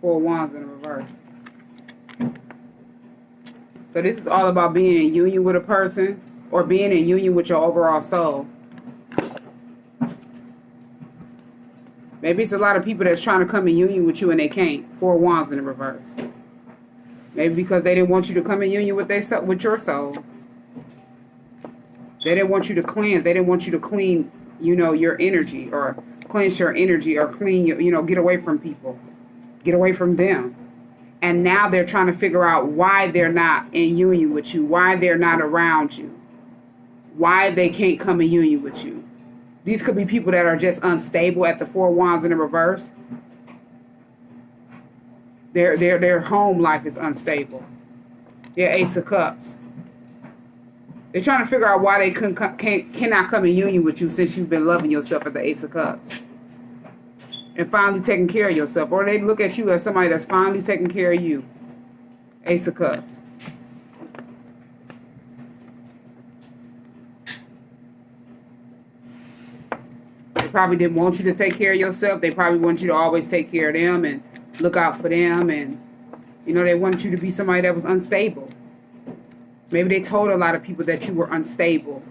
Four of Wands in the reverse. So this is all about being in union with a person or being in union with your overall soul. Maybe it's a lot of people that's trying to come in union with you and they can't. Four of Wands in the reverse. Maybe because they didn't want you to come in union with your soul. They didn't want you to cleanse. They didn't want you to clean, you know, your energy, or cleanse your energy, or clean your, you know, get away from people. Get away from them. And now they're trying to figure out why they're not in union with you, why they're not around you, why they can't come in union with you. These could be people that are just unstable at the Four of Wands in the reverse. Their home life is unstable. Their Ace of Cups. They're trying to figure out why they cannot come in union with you since you've been loving yourself at the Ace of Cups. And finally taking care of yourself. Or they look at you as somebody that's finally taking care of you. Ace of Cups. They probably didn't want you to take care of yourself. They probably want you to always take care of them and look out for them. And, you know, they wanted you to be somebody that was unstable. Maybe they told a lot of people that you were unstable.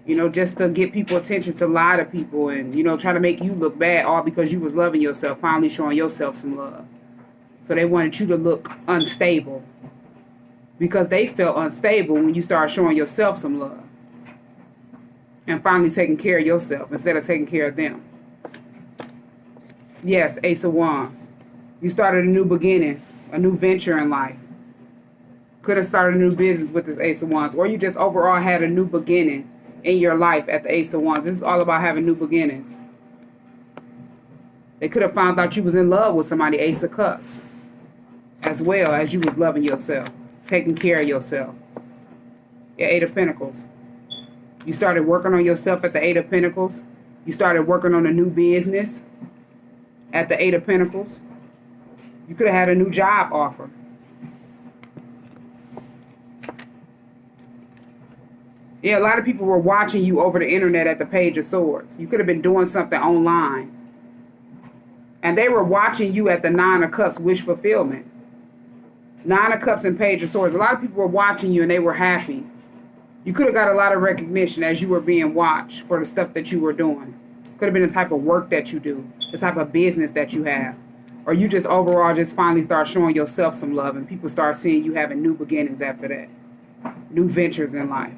You know, just to get people attention, to lie to people and, you know, try to make you look bad, all because you was loving yourself, finally showing yourself some love. So they wanted you to look unstable because they felt unstable when you started showing yourself some love and finally taking care of yourself instead of taking care of them. Yes, Ace of Wands. You started a new beginning, a new venture in life. Could have started a new business with this Ace of Wands, or you just overall had a new beginning in your life at the Ace of Wands. This is all about having new beginnings. They could have found out you was in love with somebody, Ace of Cups, as well as you was loving yourself, taking care of yourself. Your Eight of Pentacles. You started working on yourself at the Eight of Pentacles. You started working on a new business at the Eight of Pentacles. You could have had a new job offer. Yeah, a lot of people were watching you over the internet at the Page of Swords. You could have been doing something online. And they were watching you at the Nine of Cups, wish fulfillment. Nine of Cups and Page of Swords. A lot of people were watching you and they were happy. You could have got a lot of recognition as you were being watched for the stuff that you were doing. Could have been the type of work that you do, the type of business that you have. Or you just overall just finally start showing yourself some love and people start seeing you having new beginnings after that. New ventures in life.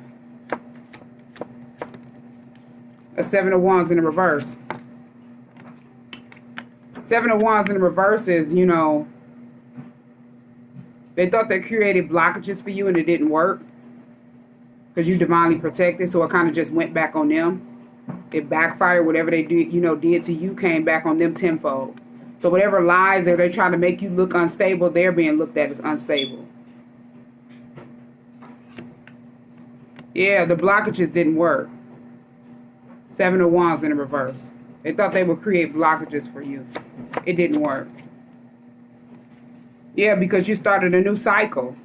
A Seven of Wands in the reverse. Seven of Wands in the reverse is, you know, they thought they created blockages for you and it didn't work because you divinely protected, so it kind of just went back on them. It backfired. Whatever they did, you know, did to you came back on them tenfold. So whatever lies they're trying to make you look unstable, they're being looked at as unstable. Yeah, the blockages didn't work. Seven of Wands in the reverse. They thought they would create blockages for you. It didn't work. Yeah, because you started a new cycle.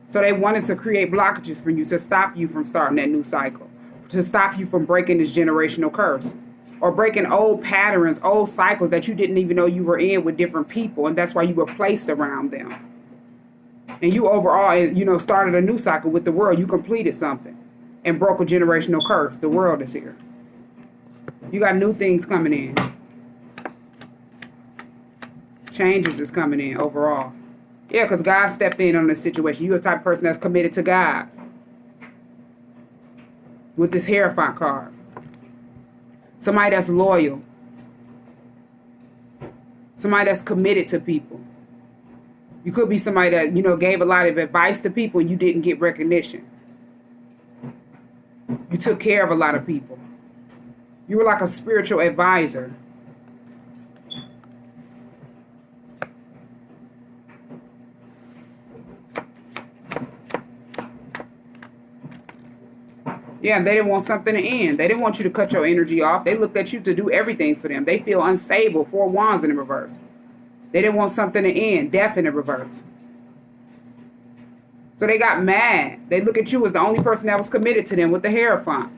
So they wanted to create blockages for you to stop you from starting that new cycle. To stop you from breaking this generational curse. Or breaking old patterns, old cycles that you didn't even know you were in with different people. And that's why you were placed around them. And you overall, you know, started a new cycle with the world. You completed something. And broke a generational curse. The world is here. You got new things coming in. Changes is coming in overall. Yeah, because God stepped in on this situation. You're the type of person that's committed to God. With this Hierophant card. Somebody that's loyal. Somebody that's committed to people. You could be somebody that, you know, gave a lot of advice to people and you didn't get recognition. You took care of a lot of people. You were like a spiritual advisor. Yeah, they didn't want something to end. They didn't want you to cut your energy off. They looked at you to do everything for them. They feel unstable. Four Wands in the reverse. They didn't want something to end. Death in the reverse. So they got mad. They look at you as the only person that was committed to them with the Hierophant.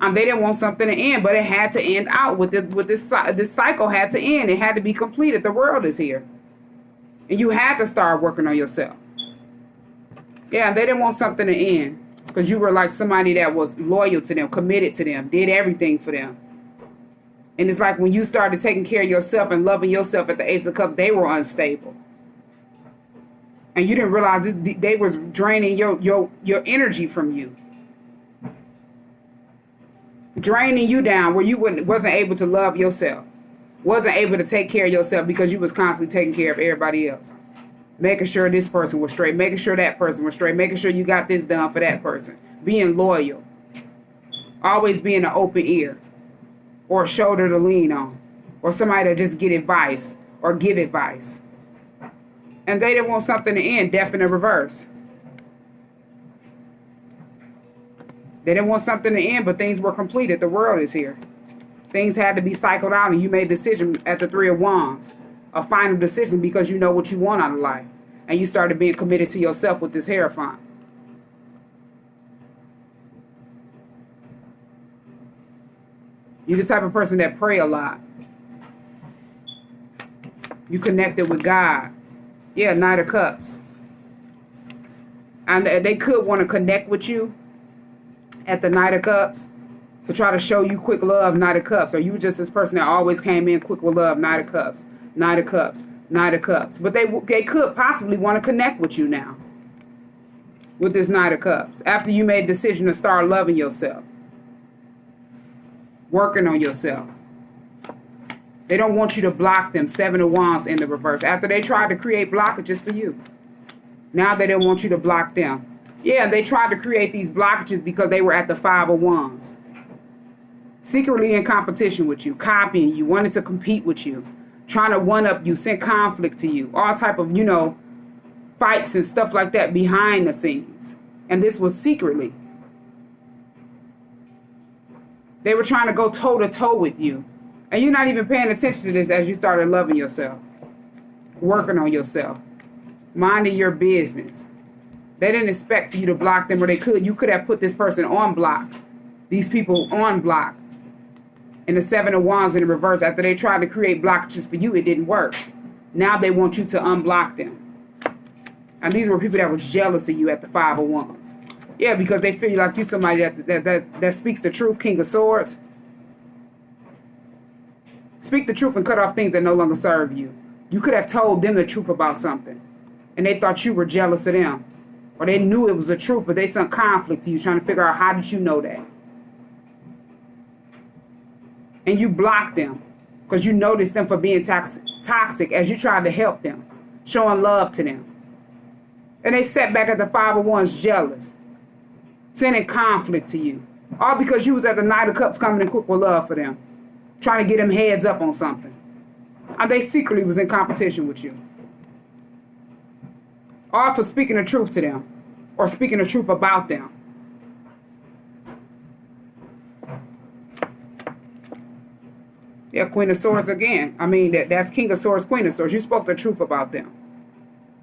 They didn't want something to end, but it had to end out with this cycle had to end. It had to be completed. The world is here. And you had to start working on yourself. Yeah, they didn't want something to end because you were like somebody that was loyal to them, committed to them, did everything for them. And it's like when you started taking care of yourself and loving yourself at the Ace of Cups, they were unstable. And you didn't realize they was draining your energy from you. Draining you down where you wasn't able to love yourself. Wasn't able to take care of yourself because you was constantly taking care of everybody else. Making sure this person was straight. Making sure that person was straight. Making sure you got this done for that person. Being loyal. Always being an open ear. Or a shoulder to lean on. Or somebody to just get advice. Or give advice. And they didn't want something to end. Death in the reverse. They didn't want something to end, but things were completed. The world is here. Things had to be cycled out, and you made a decision at the Three of Wands. A final decision because you know what you want out of life. And you started being committed to yourself with this Hierophant. You're the type of person that pray a lot. You connected with God. Yeah, Knight of Cups. And they could want to connect with you at the Knight of Cups. To try to show you quick love, Knight of Cups. Or you were just this person that always came in quick with love, Knight of Cups. Knight of Cups. Knight of Cups. But they could possibly want to connect with you now. With this Knight of Cups. After you made a decision to start loving yourself. Working on yourself. They don't want you to block them. Seven of Wands in the reverse. After they tried to create blockages for you. Now they don't want you to block them. Yeah, they tried to create these blockages because they were at the Five of Wands. Secretly in competition with you. Copying you. Wanted to compete with you. Trying to one-up you. Send conflict to you. All type of, fights and stuff like that behind the scenes. And this was secretly. They were trying to go toe-to-toe with you. And you're not even paying attention to this as you started loving yourself. Working on yourself. Minding your business. They didn't expect for you to block them, or they could. You could have put this person on block. These people on block. And the Seven of Wands in the reverse. After they tried to create blockages for you, it didn't work. Now they want you to unblock them. And these were people that were jealous of you at the Five of Wands. Yeah, because they feel like you're somebody that speaks the truth, King of Swords. Speak the truth and cut off things that no longer serve you. You could have told them the truth about something. And they thought you were jealous of them. Or they knew it was the truth, but they sent conflict to you, trying to figure out how did you know that. And you blocked them. Because you noticed them for being toxic as you tried to help them. Showing love to them. And they sat back at the Five of Wands jealous. Sending conflict to you. All because you was at the Knight of Cups coming in quick with love for them. Trying to get them heads up on something. And they secretly was in competition with you. Or for speaking the truth to them. Or speaking the truth about them. Yeah, Queen of Swords again. I mean, that's King of Swords, Queen of Swords. You spoke the truth about them.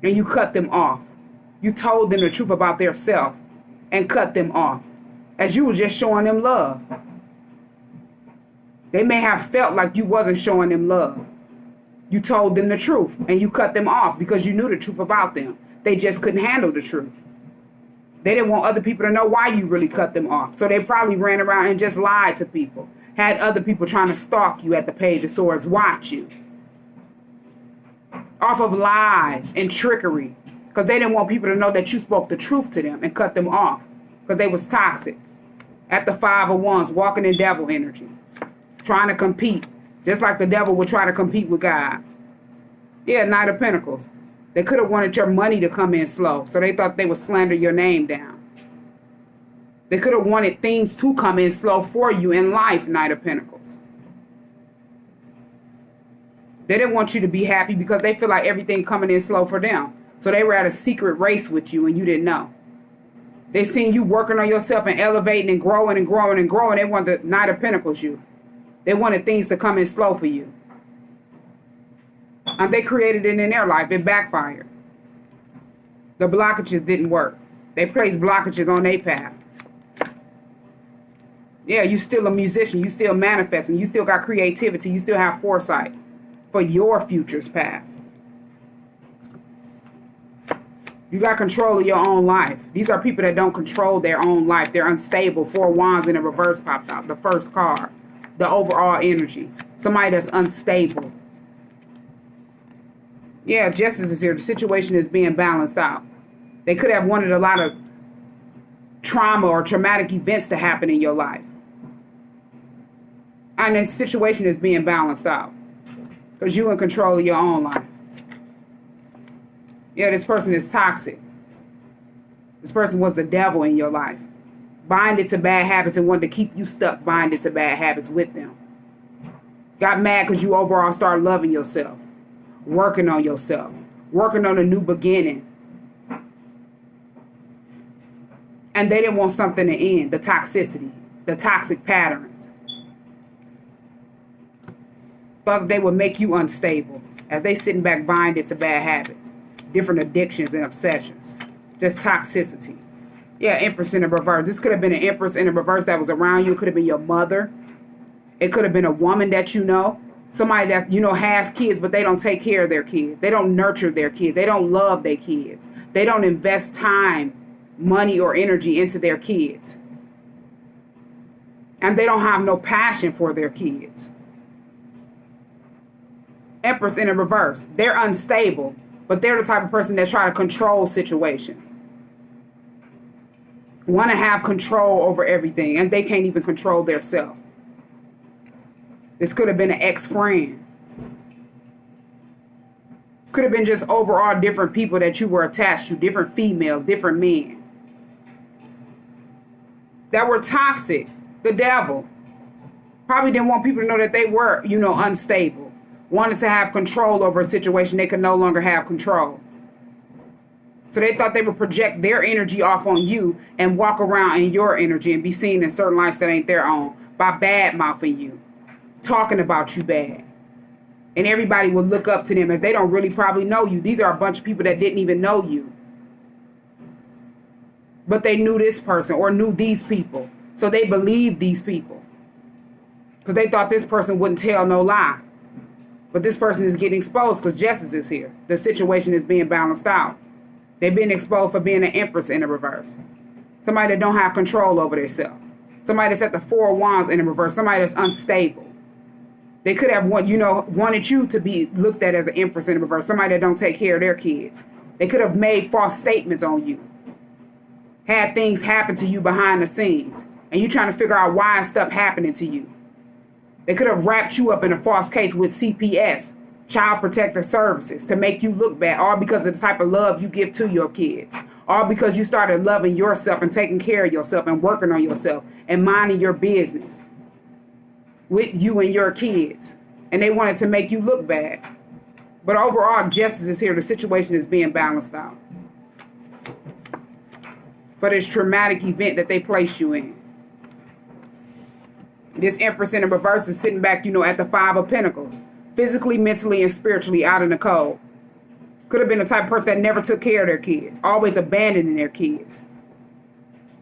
And you cut them off. You told them the truth about their self. And cut them off. As you were just showing them love. They may have felt like you wasn't showing them love. You told them the truth. And you cut them off because you knew the truth about them. They just couldn't handle the truth. They didn't want other people to know why you really cut them off. So they probably ran around and just lied to people. Had other people trying to stalk you at the Page of Swords, watch you. Off of lies and trickery. Because they didn't want people to know that you spoke the truth to them and cut them off. Because they was toxic. At the Five of Wands, walking in devil energy. Trying to compete. Just like the devil would try to compete with God. Yeah, Knight of Pentacles. They could have wanted your money to come in slow. So they thought they would slander your name down. They could have wanted things to come in slow for you in life, Knight of Pentacles. They didn't want you to be happy because they feel like everything coming in slow for them. So they were at a secret race with you and you didn't know. They seen you working on yourself and elevating and growing and growing and growing. They wanted the Knight of Pentacles you. They wanted things to come in slow for you. And they created it in their life. It backfired. The blockages didn't work. They placed blockages on their path. Yeah, you still a musician. You still manifesting. You still got creativity. You still have foresight for your future's path. You got control of your own life. These are people that don't control their own life. They're unstable. 4 wands in the reverse popped out. The first card. The overall energy. Somebody that's unstable. Yeah, justice is here. The situation is being balanced out. They could have wanted a lot of trauma or traumatic events to happen in your life. And the situation is being balanced out. Because you're in control of your own life. Yeah, this person is toxic. This person was the devil in your life. Binded to bad habits and wanted to keep you stuck binded to bad habits with them. Got mad because you overall started loving yourself. Working on yourself. Working on a new beginning. And they didn't want something to end. The toxicity. The toxic patterns. Thought that they would make you unstable. As they sitting back binded to bad habits. Different addictions and obsessions. Just toxicity. Yeah, Empress in the reverse. This could have been an Empress in the reverse that was around you. It could have been your mother. It could have been a woman that you know. Somebody that, you know, has kids, but they don't take care of their kids. They don't nurture their kids. They don't love their kids. They don't invest time, money, or energy into their kids. And they don't have no passion for their kids. Empress in the reverse. They're unstable, but they're the type of person that try to control situations. Want to have control over everything, and they can't even control themselves. This could have been an ex-friend. Could have been just overall different people that you were attached to, different females, different men. That were toxic. The devil. Probably didn't want people to know that they were, you know, unstable. Wanted to have control over a situation they could no longer have control. So they thought they would project their energy off on you and walk around in your energy and be seen in certain lights that ain't their own by bad-mouthing you, talking about you bad. And everybody would look up to them as they don't really probably know you. These are a bunch of people that didn't even know you. But they knew this person or knew these people. So they believed these people. Because they thought this person wouldn't tell no lie. But this person is getting exposed because justice is here. The situation is being balanced out. They've been exposed for being an Empress in the reverse. Somebody that don't have control over themselves. Somebody that's at the 4 wands in the reverse. Somebody that's unstable. They could have wanted you to be looked at as an Empress in the reverse. Somebody that don't take care of their kids. They could have made false statements on you. Had things happen to you behind the scenes. And you trying to figure out why stuff happening to you. They could have wrapped you up in a false case with CPS. Child Protective Services, to make you look bad, all because of the type of love you give to your kids, all because you started loving yourself and taking care of yourself and working on yourself and minding your business with you and your kids, and they wanted to make you look bad. But overall, justice is here. The situation is being balanced out for this traumatic event that they placed you in. This Empress in the reverse is sitting back, you know, at the 5 of Pentacles. Physically, mentally, and spiritually out in the cold. Could have been the type of person that never took care of their kids. Always abandoning their kids.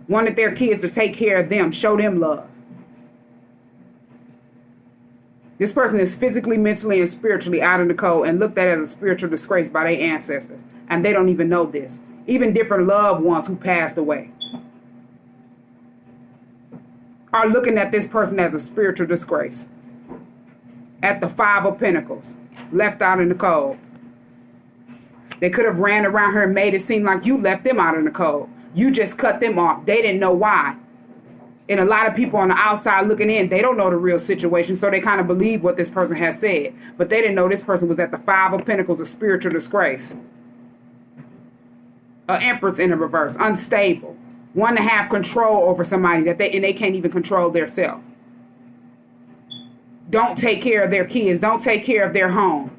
Wanted their kids to take care of them. Show them love. This person is physically, mentally, and spiritually out in the cold and looked at as a spiritual disgrace by their ancestors. And they don't even know this. Even different loved ones who passed away are looking at this person as a spiritual disgrace. At the 5 of Pentacles, left out in the cold. They could have ran around her and made it seem like you left them out in the cold. You just cut them off. They didn't know why. And a lot of people on the outside looking in, they don't know the real situation, so they kind of believe what this person has said. But they didn't know this person was at the 5 of Pentacles, a spiritual disgrace. An Empress in the reverse, unstable. Want to have control over somebody and they can't even control themselves. Don't take care of their kids. Don't take care of their home.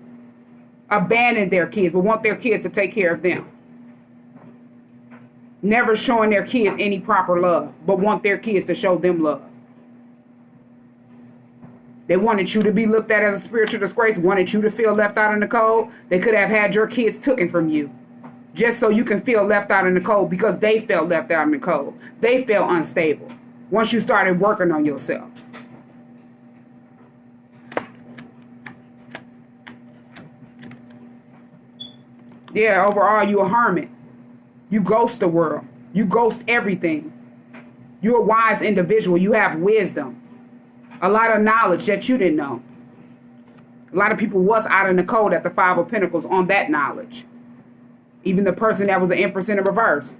Abandon their kids, but want their kids to take care of them. Never showing their kids any proper love, but want their kids to show them love. They wanted you to be looked at as a spiritual disgrace, wanted you to feel left out in the cold. They could have had your kids taken from you just so you can feel left out in the cold because they felt left out in the cold. They felt unstable. once you started working on yourself. Yeah, overall, you a hermit. You ghost the world. You ghost everything. You're a wise individual. You have wisdom. A lot of knowledge that you didn't know. A lot of people was out in the cold at the Five of Pentacles on that knowledge. Even the person that was an Empress in the reverse.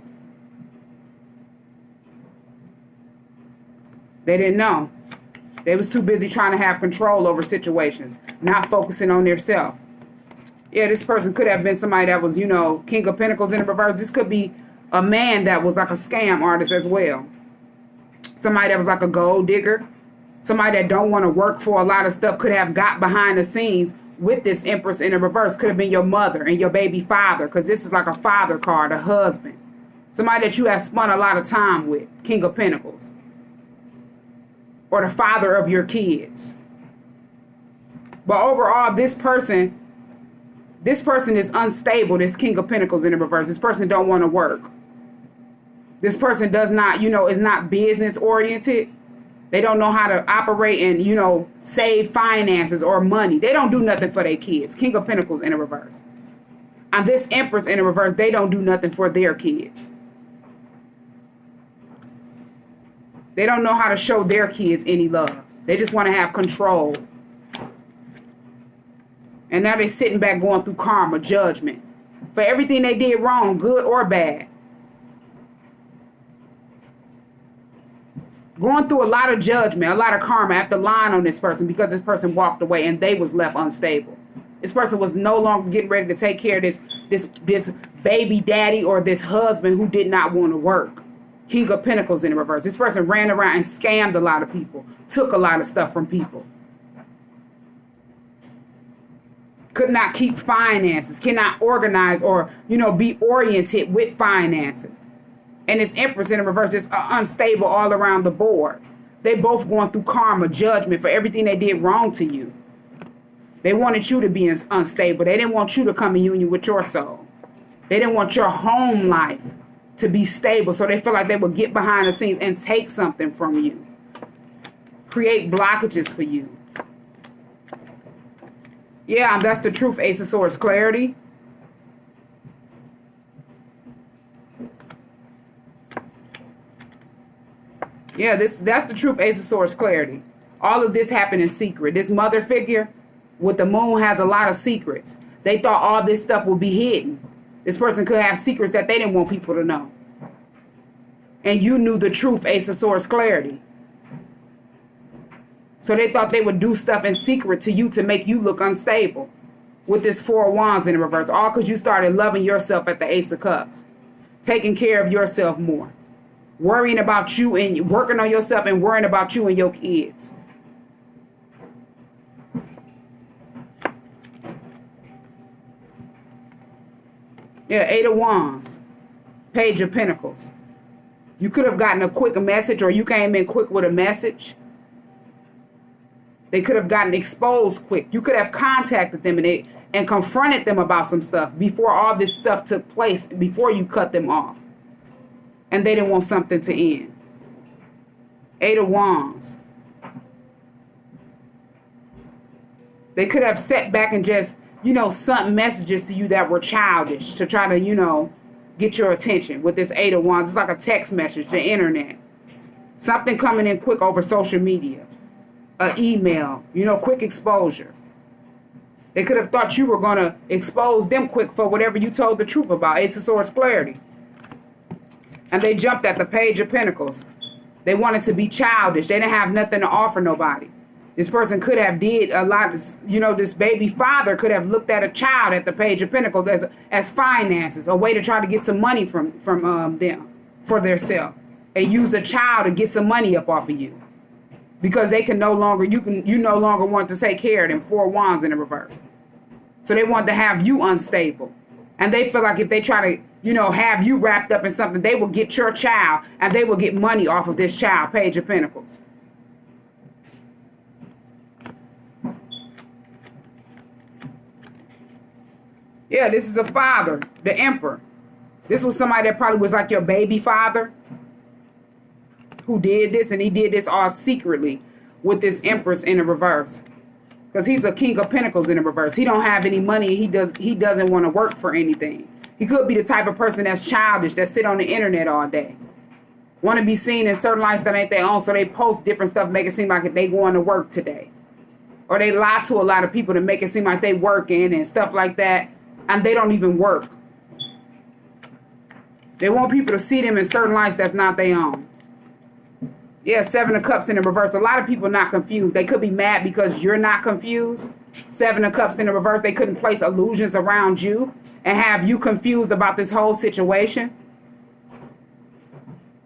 They didn't know. They was too busy trying to have control over situations, not focusing on their self. Yeah, this person could have been somebody that was, you know, King of Pentacles in the reverse. This could be a man that was like a scam artist as well. Somebody that was like a gold digger. Somebody that don't want to work for a lot of stuff could have got behind the scenes with this Empress in the reverse. Could have been your mother and your baby father, because this is like a father card, a husband. Somebody that you have spent a lot of time with, King of Pentacles. Or the father of your kids. But overall, this person is unstable, this King of Pentacles in the reverse. This person don't want to work. This person does not, you know, is not business oriented. They don't know how to operate and, you know, save finances or money. They don't do nothing for their kids. King of Pentacles in the reverse. And this Empress in the reverse, they don't do nothing for their kids. They don't know how to show their kids any love. They just want to have control. And now they're sitting back going through karma, judgment. For everything they did wrong, good or bad. Going through a lot of judgment, a lot of karma after lying on this person because this person walked away and they was left unstable. This person was no longer getting ready to take care of this baby daddy or this husband who did not want to work. King of Pentacles in the reverse. This person ran around and scammed a lot of people. Took a lot of stuff from people. Could not keep finances. Cannot organize or, you know, be oriented with finances. And this Empress in the reverse is unstable all around the board. They both going through karma, judgment for everything they did wrong to you. They wanted you to be unstable. They didn't want you to come in union with your soul. They didn't want your home life to be stable. So they feel like they would get behind the scenes and take something from you. Create blockages for you. Yeah, that's the truth, Ace of Swords, clarity. Yeah, that's the truth, Ace of Swords, clarity. All of this happened in secret. This mother figure with the moon has a lot of secrets. They thought all this stuff would be hidden. This person could have secrets that they didn't want people to know. And you knew the truth, Ace of Swords, clarity. So they thought they would do stuff in secret to you to make you look unstable. With this Four of Wands in the reverse. All because you started loving yourself at the Ace of Cups. Taking care of yourself more. Worrying about you and working on yourself and worrying about you and your kids. Yeah, Eight of Wands. Page of Pentacles. You could have gotten a quick message, or you came in quick with a message. They could have gotten exposed quick. You could have contacted them and confronted them about some stuff before all this stuff took place, before you cut them off. And they didn't want something to end. Eight of Wands. They could have sat back and just, you know, sent messages to you that were childish to try to, you know, get your attention with this Eight of Wands. It's like a text message, the internet. Something coming in quick over social media. An email, you know, quick exposure. They could have thought you were going to expose them quick for whatever you told the truth about. Ace of Swords, clarity. And they jumped at the Page of Pentacles. They wanted to be childish. They didn't have nothing to offer nobody. This person could have did a lot of, you know, this baby father could have looked at a child at the Page of Pentacles as finances, a way to try to get some money from them for their self, and use a child to get some money up off of you, because they can no longer, you no longer want to take care of them. Four Wands in the reverse. So they want to have you unstable, and they feel like if they try to, you know, have you wrapped up in something, they will get your child and they will get money off of this child. Page of Pentacles. Yeah, this is a father, the Emperor. This was somebody that probably was like your baby father. who did this, and he did this all secretly with this Empress in the reverse. Because he's a King of Pentacles in the reverse. He don't have any money. He doesn't want to work for anything. He could be the type of person that's childish, that sit on the internet all day. Want to be seen in certain lives that ain't their own, so they post different stuff, make it seem like they going to work today. Or they lie to a lot of people to make it seem like they working and stuff like that, and they don't even work. They want people to see them in certain lights that's not their own. Yeah, Seven of Cups in the reverse. A lot of people not confused. They could be mad because you're not confused. Seven of Cups in the reverse. They couldn't place illusions around you and have you confused about this whole situation.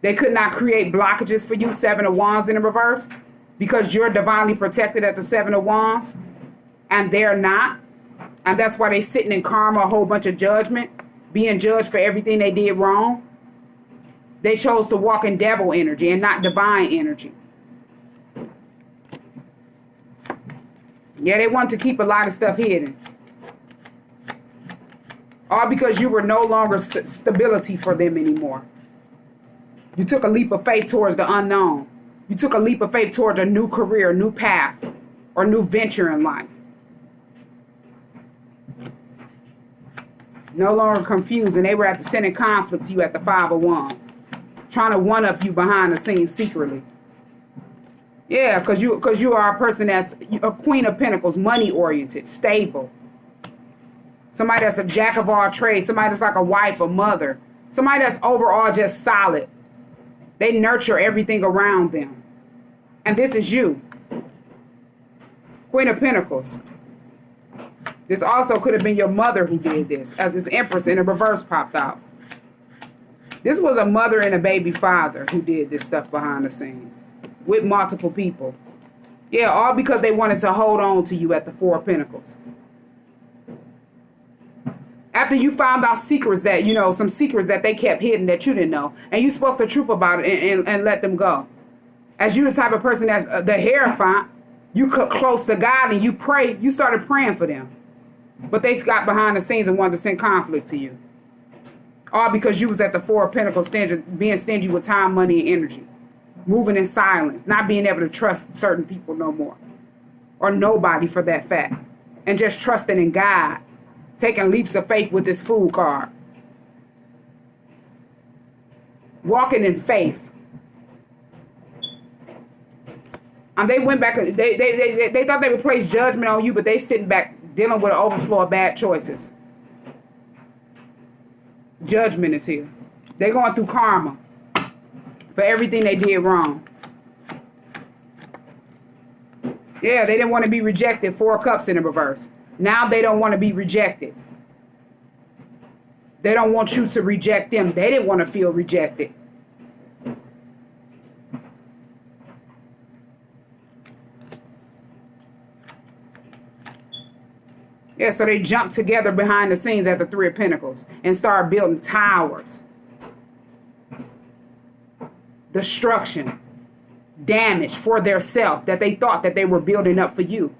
They could not create blockages for you. Seven of Wands in the reverse. Because you're divinely protected at the Seven of Wands. And they're not. And that's why they're sitting in karma, a whole bunch of judgment. Being judged for everything they did wrong. They chose to walk in devil energy and not divine energy. Yeah, they want to keep a lot of stuff hidden. All because you were no longer stability for them anymore. You took a leap of faith towards the unknown. You took a leap of faith towards a new career, new path, or new venture in life. No longer confused, and they were at the center conflict to you at the Five of Wands. Trying to one-up you behind the scenes secretly. Yeah, because you are a person that's a Queen of Pentacles, money-oriented, stable. Somebody that's a jack of all trades. Somebody that's like a wife, a mother. Somebody that's overall just solid. They nurture everything around them. And this is you. Queen of Pentacles. This also could have been your mother who did this, as this Empress in the reverse popped out. This was a mother and a baby father who did this stuff behind the scenes with multiple people. Yeah, all because they wanted to hold on to you at the Four of Pentacles. After you found out secrets that, some secrets that they kept hidden that you didn't know, and you spoke the truth about it and let them go. As you the type of person that's the Hierophant, you cut close to God and you started praying for them. But they got behind the scenes and wanted to send conflict to you. All because you was at the Four of Pentacles being stingy with time, money, and energy. Moving in silence. Not being able to trust certain people no more. Or nobody for that fact. And just trusting in God. Taking leaps of faith with this Fool card. Walking in faith. And they went back. They thought they would place judgment on you, but they sitting back dealing with an overflow of bad choices. Judgment is here. They're going through karma for everything they did wrong. Yeah, they didn't want to be rejected. Four of Cups in the reverse. Now they don't want to be rejected. They don't want you to reject them. They didn't want to feel rejected. Yeah, so they jumped together behind the scenes at the Three of Pentacles and started building towers. Destruction. Damage for their self that they thought that they were building up for you.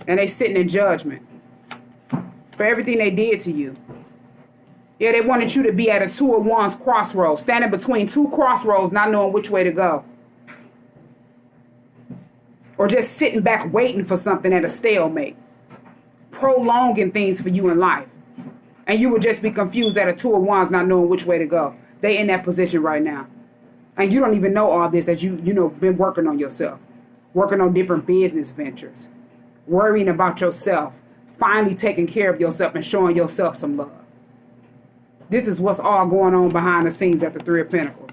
And they sitting in judgment for everything they did to you. Yeah, they wanted you to be at a Two of Wands crossroads, standing between two crossroads, not knowing which way to go. Or just sitting back waiting for something at a stalemate. Prolonging things for you in life. And you would just be confused at a Two of Wands, not knowing which way to go. They in that position right now. And you don't even know all this as you been working on yourself. Working on different business ventures. Worrying about yourself. Finally taking care of yourself and showing yourself some love. This is what's all going on behind the scenes at the Three of Pentacles.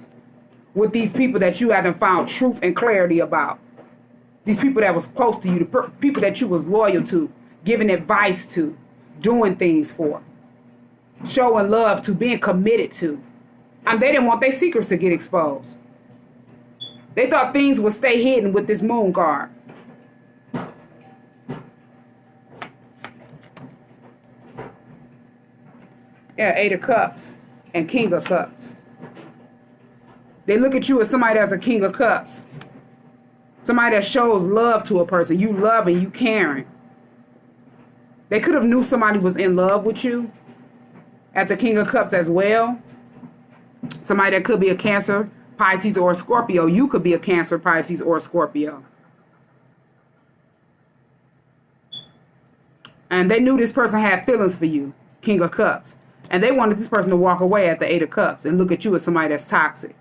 With these people that you haven't found truth and clarity about. These people that was close to you. The people that you was loyal to. Giving advice to. Doing things for. Showing love to. Being committed to. And they didn't want their secrets to get exposed. They thought things would stay hidden with this Moon card. Yeah, Eight of Cups and King of Cups. They look at you as somebody that's a King of Cups. Somebody that shows love to a person. You love and you caring. They could have knew somebody was in love with you at the King of Cups as well. Somebody that could be a Cancer, Pisces or Scorpio. You could be a Cancer, Pisces, or Scorpio. And they knew this person had feelings for you, King of Cups. And they wanted this person to walk away at the Eight of Cups and look at you as somebody that's toxic.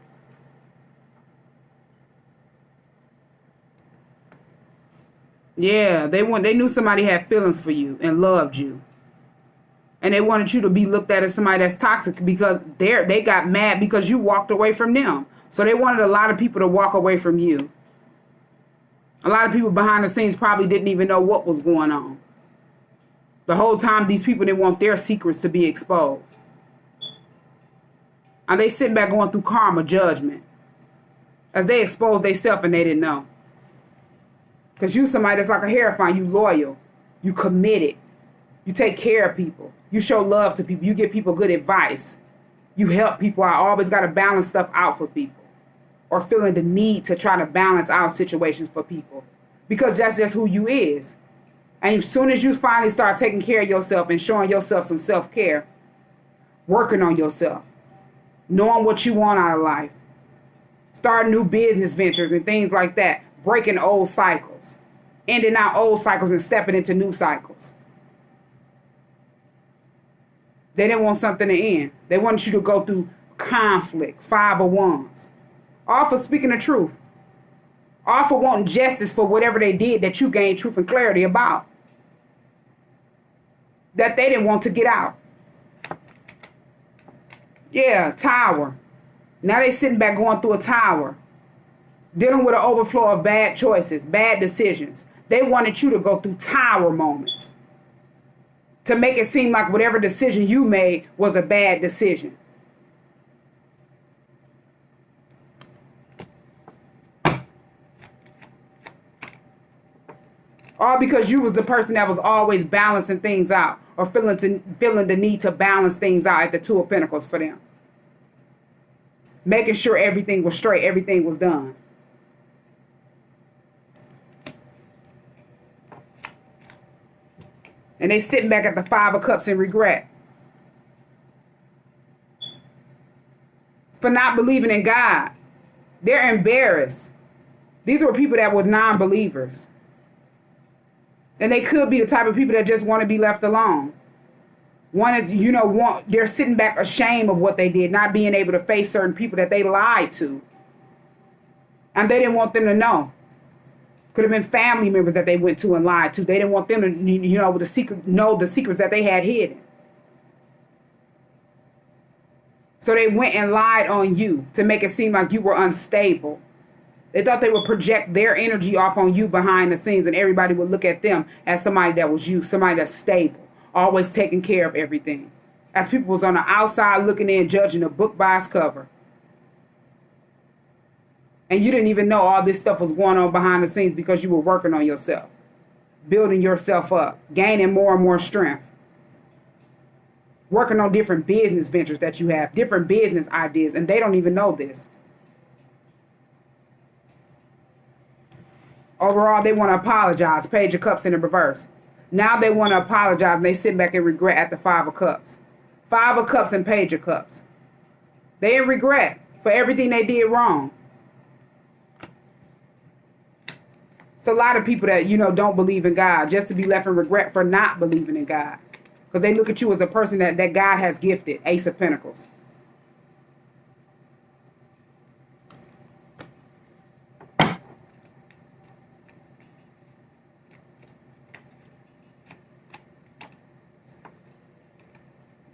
Yeah, they knew somebody had feelings for you and loved you. And they wanted you to be looked at as somebody that's toxic because they got mad because you walked away from them. So they wanted a lot of people to walk away from you. A lot of people behind the scenes probably didn't even know what was going on. The whole time these people didn't want their secrets to be exposed. And they sitting back going through karma, judgment. As they exposed themselves and they didn't know. Because you somebody that's like a hierophant. You loyal. You committed. You take care of people. You show love to people. You give people good advice. You help people out. Always got to balance stuff out for people. Or feeling the need to try to balance out situations for people. Because that's just who you is. And as soon as you finally start taking care of yourself and showing yourself some self-care, working on yourself, knowing what you want out of life, starting new business ventures and things like that, breaking old cycles, ending out old cycles and stepping into new cycles. They didn't want something to end. They wanted you to go through conflict, 5 of Wands. All for speaking the truth. All for wanting justice for whatever they did that you gained truth and clarity about. That they didn't want to get out. Yeah, Tower. Now they sitting back going through a tower. Dealing with an overflow of bad choices, bad decisions. They wanted you to go through tower moments. To make it seem like whatever decision you made was a bad decision. All because you was the person that was always balancing things out. Or feeling the need to balance things out at the Two of Pentacles for them. Making sure everything was straight, everything was done. And they sitting back at the 5 of Cups in regret. For not believing in God. They're embarrassed. These were people that were non-believers. And they could be the type of people that just want to be left alone. They're sitting back ashamed of what they did, not being able to face certain people that they lied to. And they didn't want them to know. Could have been family members that they went to and lied to. They didn't want them to, know the secrets that they had hidden. So they went and lied on you to make it seem like you were unstable. They thought they would project their energy off on you behind the scenes and everybody would look at them as somebody that was you, somebody that's stable, always taking care of everything. As people was on the outside looking in, judging a book by its cover. And you didn't even know all this stuff was going on behind the scenes because you were working on yourself, building yourself up, gaining more and more strength, working on different business ventures that you have, different business ideas, and they don't even know this. Overall, they want to apologize. Page of Cups in the reverse. Now they want to apologize and they sit back in regret at the 5 of Cups. 5 of Cups and Page of Cups. They in regret for everything they did wrong. It's a lot of people that, don't believe in God just to be left in regret for not believing in God. Because they look at you as a person that God has gifted. Ace of Pentacles.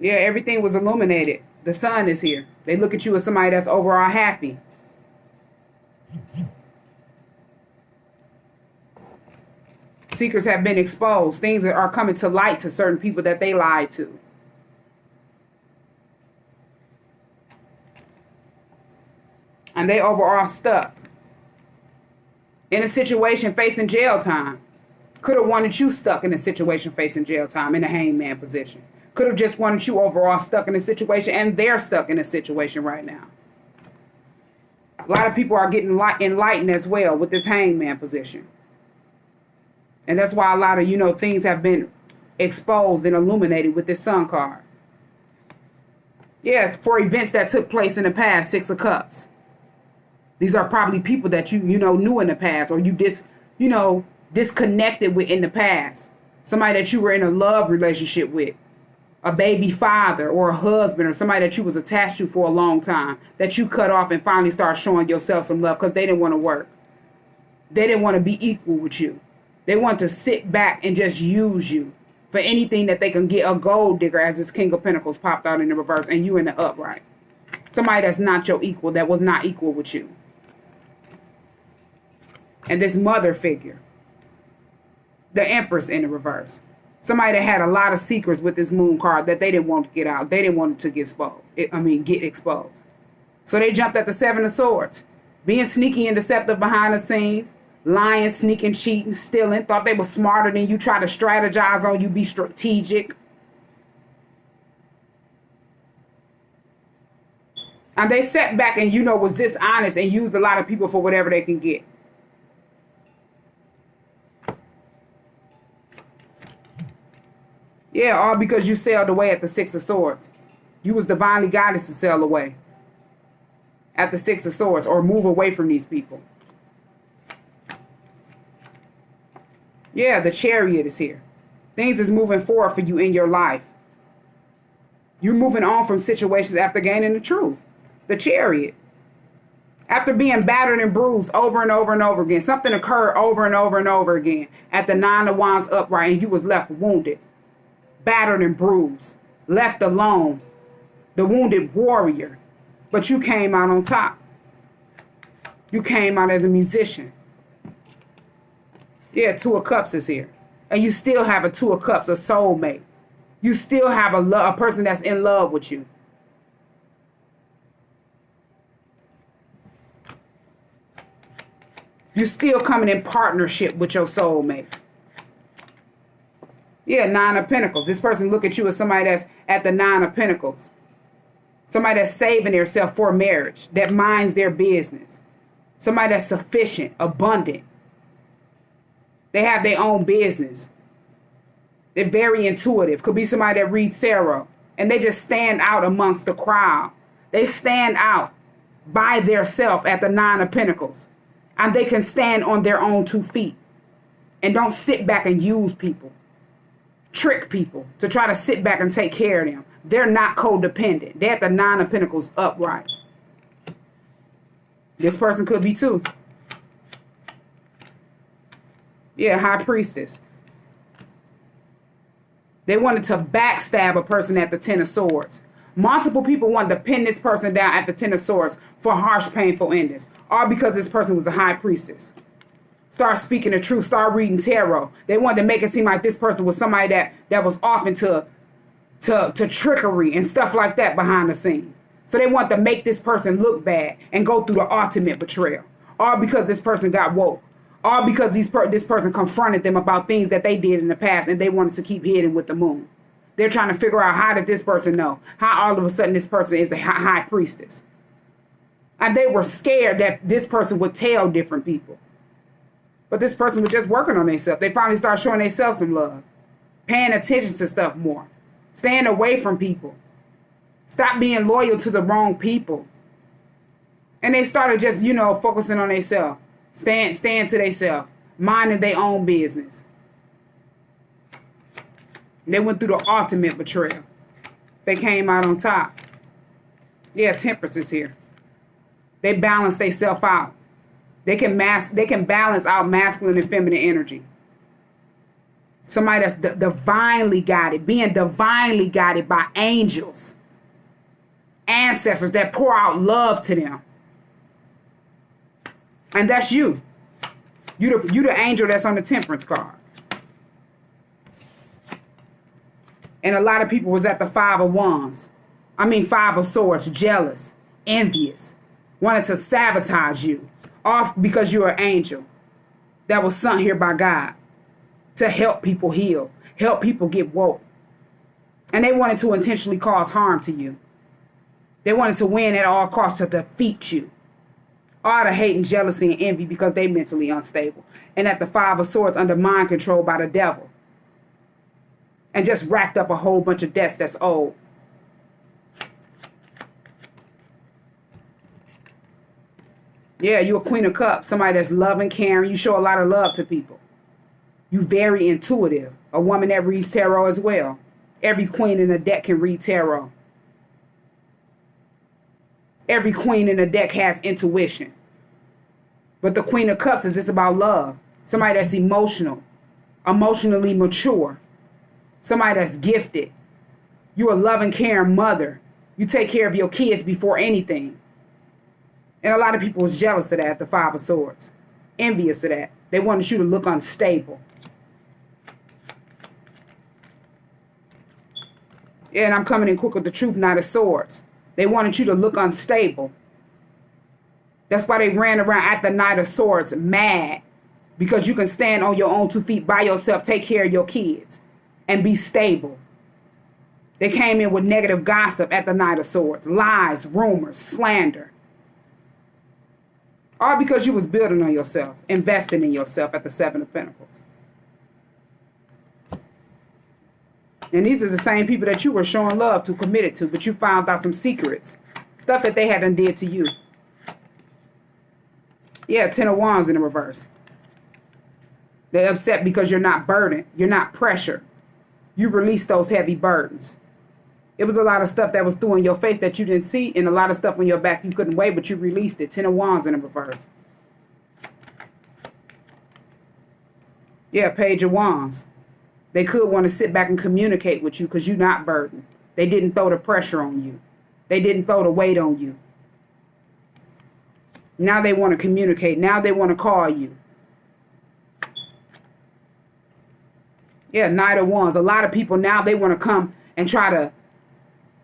Yeah, everything was illuminated. The sun is here. They look at you as somebody that's overall happy. Secrets have been exposed. Things are coming to light to certain people that they lied to. And they overall stuck in a situation facing jail time. Could have wanted you stuck in a situation facing jail time in a hangman position. Could have just wanted you overall stuck in a situation, and they're stuck in a situation right now. A lot of people are getting enlightened as well with this hangman position. And that's why a lot of, things have been exposed and illuminated with this sun card. Yeah, it's for events that took place in the past, 6 of Cups. These are probably people that you knew in the past, or you disconnected with in the past. Somebody that you were in a love relationship with, a baby father or a husband, or somebody that you was attached to for a long time, that you cut off and finally start showing yourself some love because they didn't want to work. They didn't want to be equal with you. They want to sit back and just use you for anything that they can get. A gold digger, as this King of Pentacles popped out in the reverse, and you in the upright. Somebody that's not your equal, that was not equal with you. And this mother figure, the Empress in the reverse. Somebody that had a lot of secrets with this moon card that they didn't want to get out. They didn't want it to get exposed. So they jumped at the Seven of Swords. Being sneaky and deceptive behind the scenes. Lying, sneaking, cheating, stealing. Thought they were smarter than you. Try to strategize on you. Be strategic. And they sat back and, was dishonest and used a lot of people for whatever they can get. Yeah, all because you sailed away at the Six of Swords. You was divinely guided to sail away at the Six of Swords, or move away from these people. Yeah, the Chariot is here. Things is moving forward for you in your life. You're moving on from situations after gaining the truth. The Chariot. After being battered and bruised over and over and over again. Something occurred over and over and over again. At the Nine of Wands upright, and you was left wounded. Battered and bruised. Left alone. The wounded warrior. But you came out on top. You came out as a musician. Yeah, Two of Cups is here. And you still have a Two of Cups, a soulmate. You still have a person that's in love with you. You're still coming in partnership with your soulmate. Yeah, Nine of Pentacles. This person look at you as somebody that's at the Nine of Pentacles. Somebody that's saving themselves for marriage, that minds their business. Somebody that's sufficient, abundant. They have their own business. They're very intuitive. Could be somebody that reads tarot. And they just stand out amongst the crowd. They stand out by theirself at the Nine of Pentacles. And they can stand on their own 2 feet. And don't sit back and use people. Trick people to try to sit back and take care of them. They're not codependent. They're at the Nine of Pentacles upright. This person could be too. Yeah, High Priestess. They wanted to backstab a person at the Ten of Swords. Multiple people wanted to pin this person down at the Ten of Swords for harsh, painful endings. All because this person was a High Priestess. Start speaking the truth. Start reading tarot. They wanted to make it seem like this person was somebody that was off into trickery and stuff like that behind the scenes. So they want to make this person look bad and go through the ultimate betrayal. All because this person got woke. All because this person confronted them about things that they did in the past and they wanted to keep hidden with the moon. They're trying to figure out, how did this person know? How all of a sudden this person is a high priestess? And they were scared that this person would tell different people. But this person was just working on themselves. They finally started showing themselves some love. Paying attention to stuff more. Staying away from people. Stop being loyal to the wrong people. And they started just, focusing on themselves. Staying to themselves. Minding their own business. They went through the ultimate betrayal. They came out on top. Yeah, Temperance is here. They balance themselves out. They can balance out masculine and feminine energy. Somebody that's divinely guided, being divinely guided by angels, ancestors that pour out love to them. And that's you. You the angel that's on the Temperance card. And a lot of people was at the Five of Swords, jealous, envious, wanted to sabotage you. Off because you're an angel that was sent here by God to help people heal, help people get woke. And they wanted to intentionally cause harm to you. They wanted to win at all costs to defeat you. All the hate and jealousy and envy because they mentally unstable. And at the Five of Swords under mind control by the devil. And just racked up a whole bunch of debts that's old. Yeah, you're a Queen of Cups. Somebody that's loving, caring. You show a lot of love to people. You very intuitive. A woman that reads tarot as well. Every queen in the deck can read tarot. Every queen in the deck has intuition. But the Queen of Cups is just about love. Somebody that's emotional, emotionally mature. Somebody that's gifted. You're a loving, caring mother. You take care of your kids before anything. And a lot of people was jealous of that, the Five of Swords. Envious of that. They wanted you to look unstable. Yeah, and I'm coming in quick with the truth, Knight of Swords. They wanted you to look unstable. That's why they ran around at the Knight of Swords mad. Because you can stand on your own 2 feet by yourself, take care of your kids, and be stable. They came in with negative gossip at the Knight of Swords. Lies, rumors, slander. All because you was building on yourself, investing in yourself at the Seven of Pentacles. And these are the same people that you were showing love to, committed to, but you found out some secrets. Stuff that they hadn't did to you. Yeah, 10 of Wands in the reverse. They're upset because you're not burdened. You're not pressured. You release those heavy burdens. It was a lot of stuff that was through in your face that you didn't see, and a lot of stuff on your back you couldn't weigh, but you released it. 10 of Wands in the reverse. Yeah, Page of Wands. They could want to sit back and communicate with you because you're not burdened. They didn't throw the pressure on you. They didn't throw the weight on you. Now they want to communicate. Now they want to call you. Yeah, Knight of Wands. A lot of people now, they want to come and try to...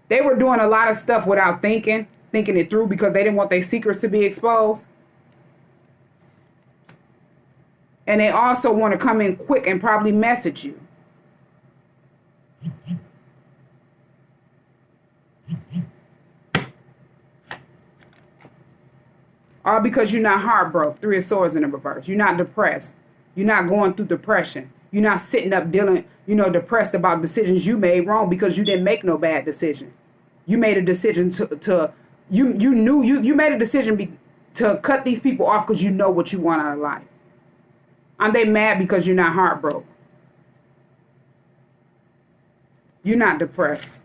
They were doing a lot of stuff without thinking it through because they didn't want their secrets to be exposed. And they also want to come in quick and probably message you. All because you're not heartbroken. 3 of Swords in the reverse. You're not depressed. You're not going through depression. You're not sitting up dealing, depressed about decisions you made wrong because you didn't make no bad decision. You made a decision you made a decision to cut these people off because you know what you want out of life. Are they mad because you're not heartbroken? You're not depressed.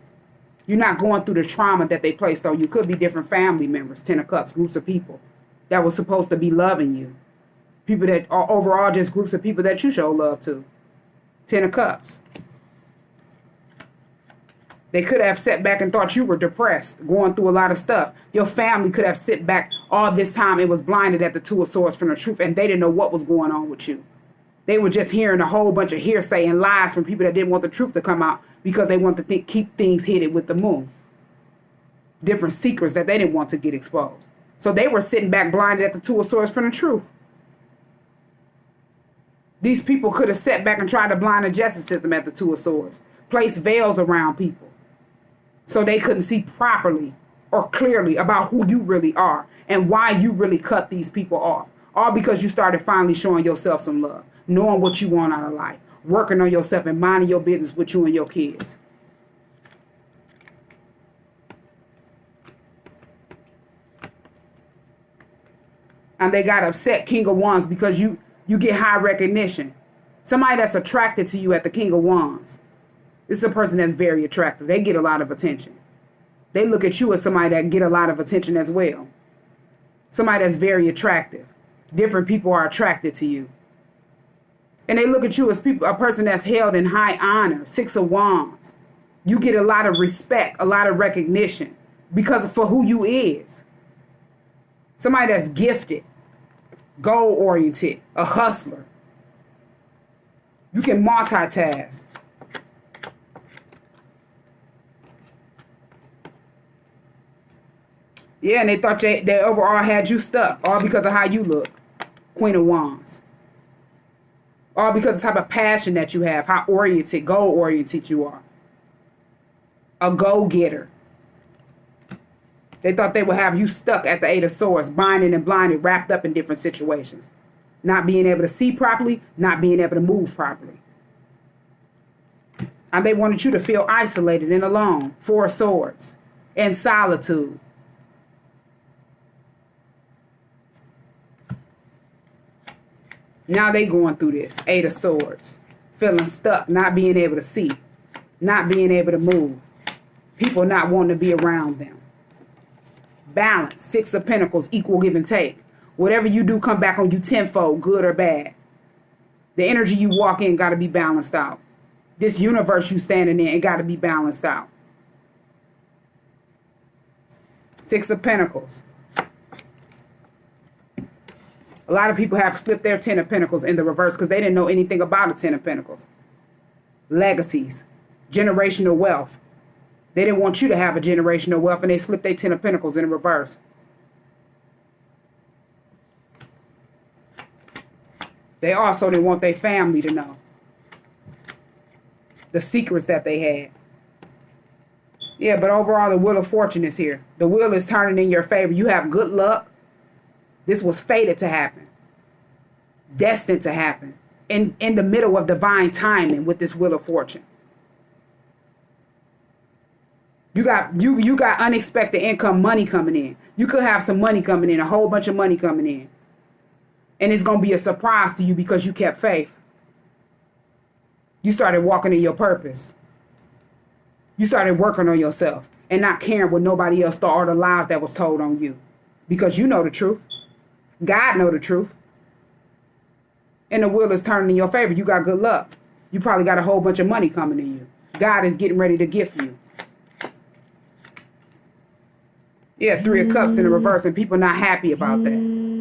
You're not going through the trauma that they placed on you. Could be different family members, 10 of Cups, groups of people that were supposed to be loving you. People that are overall just groups of people that you show love to. 10 of Cups. They could have sat back and thought you were depressed, going through a lot of stuff. Your family could have sit back all this time and was blinded at the 2 of Swords from the truth, and they didn't know what was going on with you. They were just hearing a whole bunch of hearsay and lies from people that didn't want the truth to come out because they want to keep things hidden with the moon. Different secrets that they didn't want to get exposed. So they were sitting back blinded at the 2 of Swords from the truth. These people could have sat back and tried to blind the justice system at the 2 of Swords. Place veils around people so they couldn't see properly or clearly about who you really are and why you really cut these people off. All because you started finally showing yourself some love, knowing what you want out of life, working on yourself and minding your business with you and your kids. And they got upset, King of Wands, because you get high recognition. Somebody that's attracted to you at the King of Wands. This is a person that's very attractive. They get a lot of attention. They look at you as somebody that get a lot of attention as well. Somebody that's very attractive. Different people are attracted to you. And they look at you as a person that's held in high honor. 6 of Wands. You get a lot of respect, a lot of recognition because for who you is. Somebody that's gifted, goal-oriented, a hustler. You can multitask. Yeah, and they thought they overall had you stuck, all because of how you look. Queen of Wands. All because of the type of passion that you have, how oriented, goal-oriented you are. A go-getter. They thought they would have you stuck at the 8 of Swords, binding and blinded, wrapped up in different situations. Not being able to see properly, not being able to move properly. And they wanted you to feel isolated and alone. 4 of Swords. In solitude. Now they going through this. Eight of Swords. Feeling stuck, not being able to see, not being able to move. People not wanting to be around them. Balance. Six of Pentacles, equal give and take. Whatever you do come back on you tenfold, good or bad. The energy you walk in got to be balanced out. This universe you standing in, it got to be balanced out. Six of Pentacles. A lot of people have slipped their Ten of Pentacles in the reverse because they didn't know anything about a Ten of Pentacles. Legacies. Generational wealth. They didn't want you to have a generational wealth, and they slipped their Ten of Pentacles in the reverse. They also didn't want their family to know the secrets that they had. Yeah, but overall, the Wheel of Fortune is here. The wheel is turning in your favor. You have good luck. This was fated to happen. Destined to happen. In the middle of divine timing with this Wheel of Fortune. You got unexpected income, money coming in. You could have some money coming in, a whole bunch of money coming in. And it's going to be a surprise to you because you kept faith. You started walking in your purpose. You started working on yourself and not caring what nobody else thought or the lies that was told on you. Because you know the truth. God know the truth. And the wheel is turning in your favor. You got good luck. You probably got a whole bunch of money coming to you. God is getting ready to gift you. Yeah, Three of Cups in the reverse, and people not happy about that.